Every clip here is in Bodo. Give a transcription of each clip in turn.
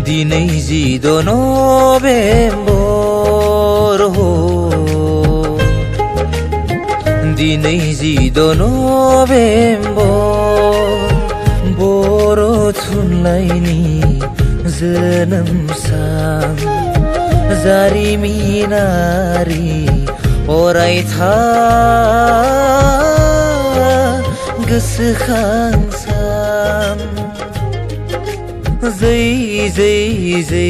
दिनै 10 नभेम्बर हो दिनै 10 नभेम्बर बर' थुनलाइनि जोनोम सान जारिमिनारि अरायथा गोसोखां सान जै जै जै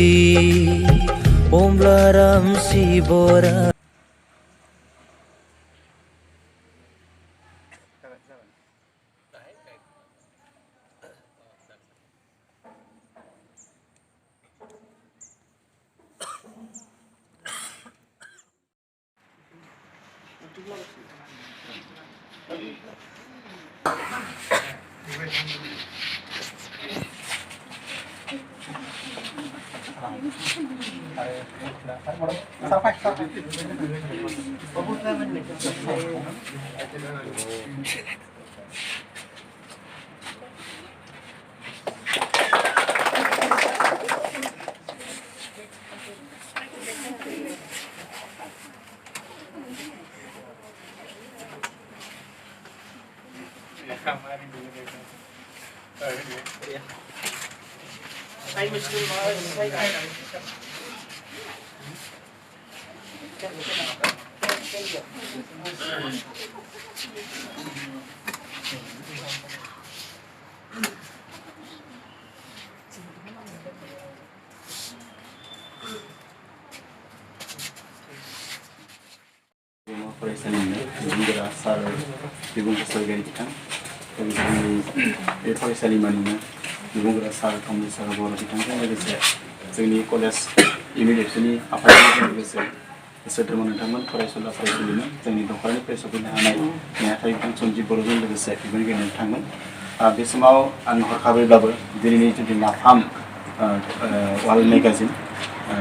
अमलाराम शिवराम फरायसालिनि गोरा सार बिबुंथि सरगिरि बिथां जोंनि बे फरायसालिमानिनो बिबुंगोरा सार कमलेश्वर बर' बिथांजों लोगोसे जोंनि कलेज इउनिभारसिटिनि आफादगिरिजों लोगोसे सोद्रोमा नोंथांमोन फरायसुला फरायसुलिमोन जोंनि दख'रानिफ्राय सफैनो हानाय नेहाथारि बिथां सन्जिब बर'जों लोगोसे बिबानगिरि नोंथांमोन बे समाव आं हरखाबैब्लाबो दिनैनि जुदि नाफाम वाल मेगाजिन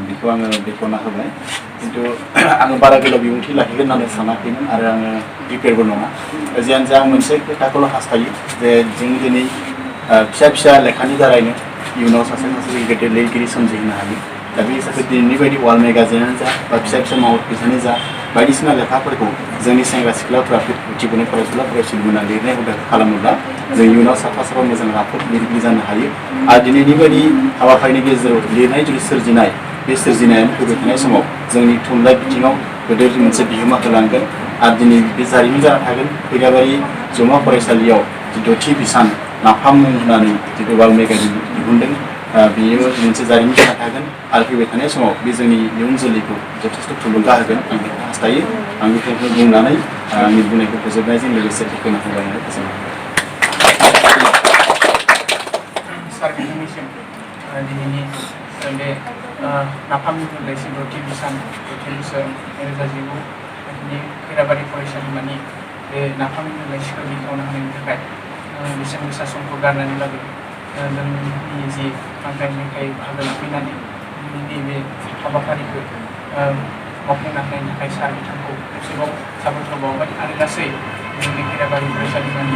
बेखौ आङो बेखेवना होबाय किन्तु आङो बारा गोलाव बिबुंथि लाखिगोन होननानै सानाखैमोन आरो आङो प्रिपेयारबो नङा जियानो जा आं मोनसे खोथाखौल' हास्थायो जे जों दिनै फिसा फिसा लेखानि दारैनो इयुनाव सासे गेदेर लिरगिरि सोमजिहोनो हायो दा बे हिसाबै दिनैनि बायदि वाल मेगाजिनानो जा बा फिसा फिसा मावथायानो जा बायदिसिना लेखाफोरखौ जोंनि सेंग्रा सिख्लाफ्रा उथिबोनाय फरायसुला फरायसुलिमोना लिरनाय हुदा खालामोब्ला जों इयुनाव साफा साफा मोजां राफोद लिरगिरि जानो हायो आरो दिनैनि बायदि हाबाफारिनि गेजेराव लिरनाय जुदि सोरजिनाय बे सोरजिनायानो फैबाय थानाय समाव जोंनि थुनलाइ बिथिङाव गेदेर मोनसे बिहोमा होलांगोन आरो दिनै बे जारिमिन जाना थागोन खैराबारि जौमा फरायसालियाव जिथु थि बिसान नाफाम मुं होनानै जिथु वाल मेगाजिन दिहुनदों बेयो मोनसे जारिमिन जाना थागोन आरो फैबाय थानाय समाव बे जोंनि इयुन जोलैखौ जथेस्थ' थुलुंगा होगोन आं बेखौ हास्थायो आं बेखौ बुंनानै आंनि बुंनायखौ फोजोबनायजों लोगोसे बेखेवना होबाय होननानै गोजोननाय सार बिथांनिसिम दिनैनि बे नाफामनि थुनलाइ सिब्रथि बिसान 2019 नि खैराबारि फरायसालिमानि बे नाफामनि थुनलाइ सिखौ बेखेवना होनायनि थाखाय बेसेन गोसा समखौ गारनानैब्लाबो जोंनि जि हांख्रायनाय बाहागो लाफैनानै दिनैनि बे हाबाफारिखौ मावफुंनो हानायनि थाखाय सार बिथांखौ खेबसेबाव साबायखर बावबाय आरो गासै जोंनि खैराबारि फरायसालिमानि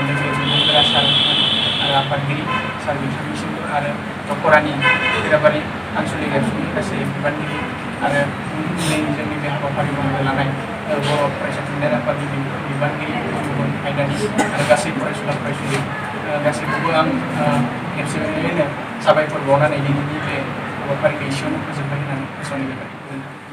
लोगो बिबुंगोरा सार आरो आफादगिरि सार बिथांनिसिमबो आरो दख'रानि खैराबारि आनसलिक एबसुनि गासै बिबानगिरि आरो जोंनि बे हाबाफारि बाहागो लानाय बर' फरायसा थुनलाइ आफादनि बिबानगिरि गुबुन आयदानि आरो गासै फरायसुला फरायसुलि गासैखौबो आं खेबसेयैनो साबायखर बावनानै दिनैनि बे हाबाफारिखौ एसेयावनो फोजोबबाय होननानै फोसावनाय जाबाय।